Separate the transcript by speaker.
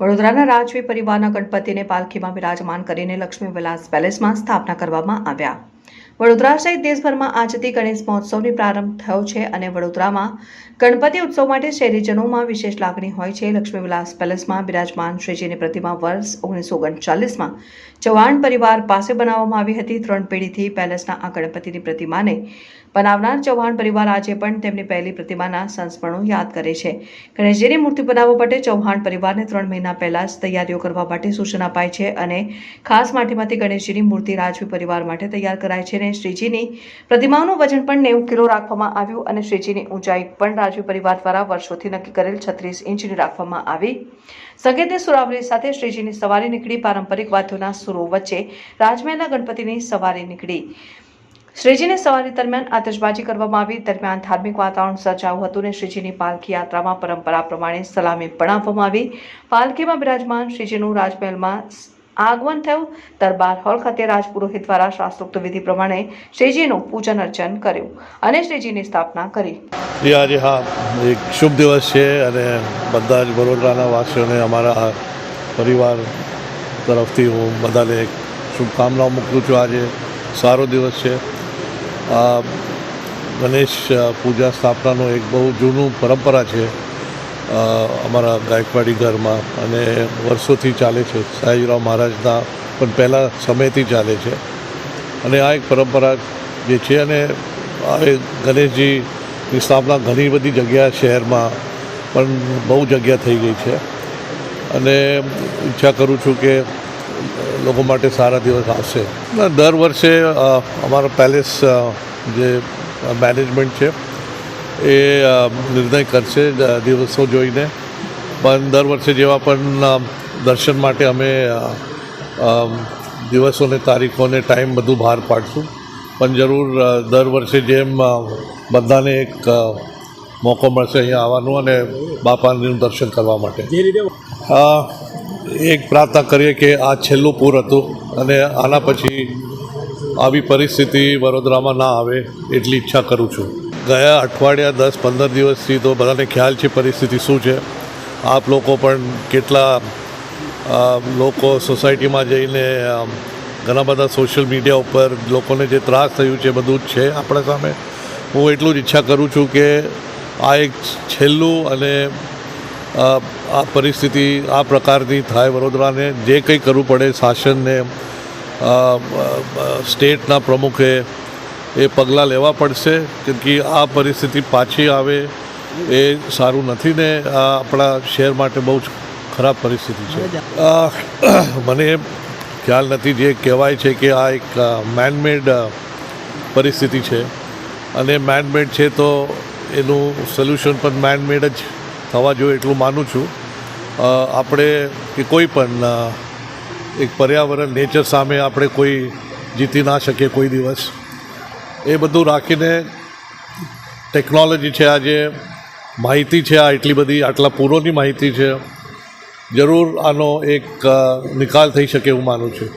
Speaker 1: વડોદરાના રાજવી પરિવારના ગણપતિને પાલખીમાં બિરાજમાન કરીને લક્ષ્મી વિલાસ પેલેસમાં સ્થાપના કરવામાં આવ્યા। વડોદરા સહિત દેશભરમાં આજથી ગણેશ મહોત્સવની પ્રારંભ થયો છે અને વડોદરામાં ગણપતિ ઉત્સવ માટે શહેરીજનોમાં વિશેષ લાગણી હોય છે। લક્ષ્મી વિલાસ પેલેસમાં બિરાજમાન શ્રીજીની પ્રતિમા વર્ષ 1939માં ચૌહાણ પરિવાર પાસે બનાવવામાં આવી હતી। 3 પેઢીથી પેલેસના આ ગણપતિની પ્રતિમાને બનાવનાર ચૌહાણ પરિવાર આજે પણ તેમની પહેલી પ્રતિમાના સંસ્મરણો યાદ કરે છે। ગણેશજીની મૂર્તિ બનાવવા માટે ચૌહાણ પરિવારને 3 મહિના પહેલા જ તૈયારીઓ કરવા માટે સૂચના અપાય છે અને ખાસ માટીમાંથી ગણેશજીની મૂર્તિ રાજવી પરિવાર માટે તૈયાર કરાય છે। શ્રીજીની પ્રતિમાનું વજન પણ 90 કિલો રાખવામાં આવ્યું અને શ્રીજીની ઊંચાઈ પણ રાજવી પરિવાર દ્વારા વર્ષોથી નક્કી કરેલ 36 ઇંચની રાખવામાં આવી। સંગીતની સુરાવલી સાથે શ્રીજીની સવારી નીકળી। પારંપરિક વાદ્યોના સુરો વચ્ચે રાજમહેલના ગણપતિની સવારી નીકળી। શ્રીજીની સવારી દરમિયાન આતશબાજી કરવામાં આવી। દરમિયાન ધાર્મિક વાતાવરણ સર્જાયું હતું અને શ્રીજીની પાલખી યાત્રામાં પરંપરા પ્રમાણે સલામી પણ આપવામાં આવી। પાલખીમાં બિરાજમાન શ્રીજીનું રાજમહેલમાં આગમન થયું। દરબાર હોલ ખાતે રાજપુરોહિત દ્વારા શાસ્ત્રોક્ત વિધિ પ્રમાણે શ્રીજીનું પૂજન અર્ચન કર્યું અને શ્રીજીની સ્થાપના કરી।
Speaker 2: આજે હા એક શુભ દિવસ છે અને બધા જ વડોદરાના વાસીઓને અમારા પરિવાર તરફથી હું બધાને એક શુભકામનાઓ મોકલું છું। આજે સારો દિવસ છે। ગણેશ પૂજા સ્થાપનાનું એક બહુ જૂનું પરંપરા છે અમારા ગાયકવાડી ઘરમાં અને વર્ષોથી ચાલે છે। સયાજીરાવ મહારાજના પણ પહેલાં સમયથી ચાલે છે અને આ એક પરંપરા જે છે અને આ ગણેશજીની સ્થાપના ઘણી બધી જગ્યા શહેરમાં પણ બહુ જગ્યા થઈ ગઈ છે અને ઈચ્છા કરું છું કે લોકો માટે સારા દિવસ આવશે। દર વર્ષે અમારા પેલેસ જે મેનેજમેન્ટ છે એ નિર્ણય કરશે દિવસો જોઈને, પણ દર વર્ષે જેવા પણ દર્શન માટે અમે દિવસોને તારીખોને ટાઈમ બધું બહાર પાડશું। પણ જરૂર દર વર્ષે જેમ બધાને એક મોકો મળશે અહીંયા આવવાનું અને બાપાનું દર્શન કરવા માટે। એક પ્રાર્થના કરીએ કે આ છેલ્લું પૂર હતું અને આના પછી આવી પરિસ્થિતિ વડોદરામાં ના આવે એટલી ઈચ્છા કરું છું। ગયા અઠવાડિયા 10-15 દિવસથી તો બધાને ખ્યાલ છે પરિસ્થિતિ શું છે। આપ લોકો પણ કેટલા લોકો સોસાયટીમાં જઈને ઘણા બધા સોશિયલ મીડિયા ઉપર લોકોને જે ત્રાસ થયું છે બધું જ છે આપણા સામે। હું એટલું જ ઈચ્છા કરું છું કે આ એક છેલ્લું અને આ પરિસ્થિતિ આ પ્રકારની થાય વડોદરાને જે કંઈ કરવું પડે શાસનને સ્ટેટના પ્રમુખે એ પગલાં લેવા પડશે કેમ કે આ પરિસ્થિતિ પાછી આવે એ સારું નથી ને આ આપણા શહેર માટે બહુ જ ખરાબ પરિસ્થિતિ છે। મને ખ્યાલ નથી જે કહેવાય છે કે આ એક મેનમેડ પરિસ્થિતિ છે અને મેનમેડ છે તો એનું સોલ્યુશન પણ મેનમેડ જ થવા જોઈએ એટલું માનું છું। આપણે કે કોઈ પણ એક પર્યાવરણ નેચર સામે આપણે કોઈ જીતી ના શકીએ કોઈ દિવસ। એ બધું રાખીને ટેકનોલોજી છે, આજે માહિતી છે, આ એટલી બધી આટલા પૂરોની માહિતી છે, જરૂર આનો એક નિકાલ થઈ શકે એવું માનું છું।